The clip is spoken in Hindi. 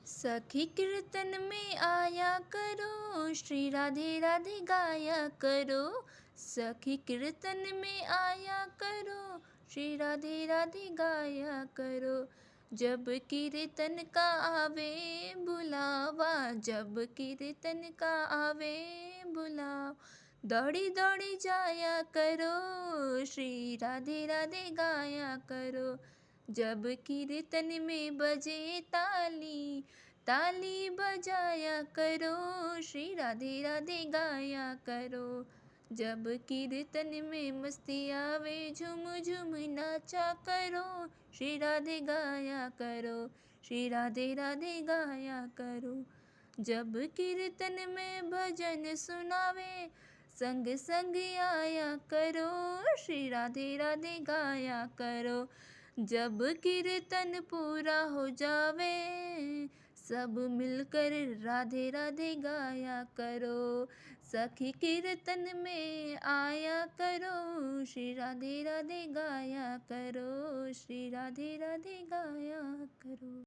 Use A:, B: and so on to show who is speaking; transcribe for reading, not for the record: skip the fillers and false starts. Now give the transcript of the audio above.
A: सखी कीर्तन में आया करो, श्री राधे राधे गाया करो। सखी कीर्तन में आया करो, श्री राधे राधे गाया करो। जब कीर्तन का आवे बुलावा, जब कीर्तन का आवे बुलावा, दौड़ी दौड़ी जाया करो, श्री राधे राधे गाया करो। जब कीर्तन में बजे ताली, ताली बजाया करो, श्री राधे राधे गाया करो। जब कीर्तन में मस्ती आवे, झूम झूम नाचा करो, श्री राधे गाया करो, श्री राधे राधे गाया करो। जब कीर्तन में भजन सुनावे, संग संग आया करो, श्री राधे राधे गाया करो। जब कीर्तन पूरा हो जावे, सब मिलकर राधे राधे गाया करो। सखी कीर्तन में आया करो, श्री राधे राधे गाया करो, श्री राधे राधे गाया करो।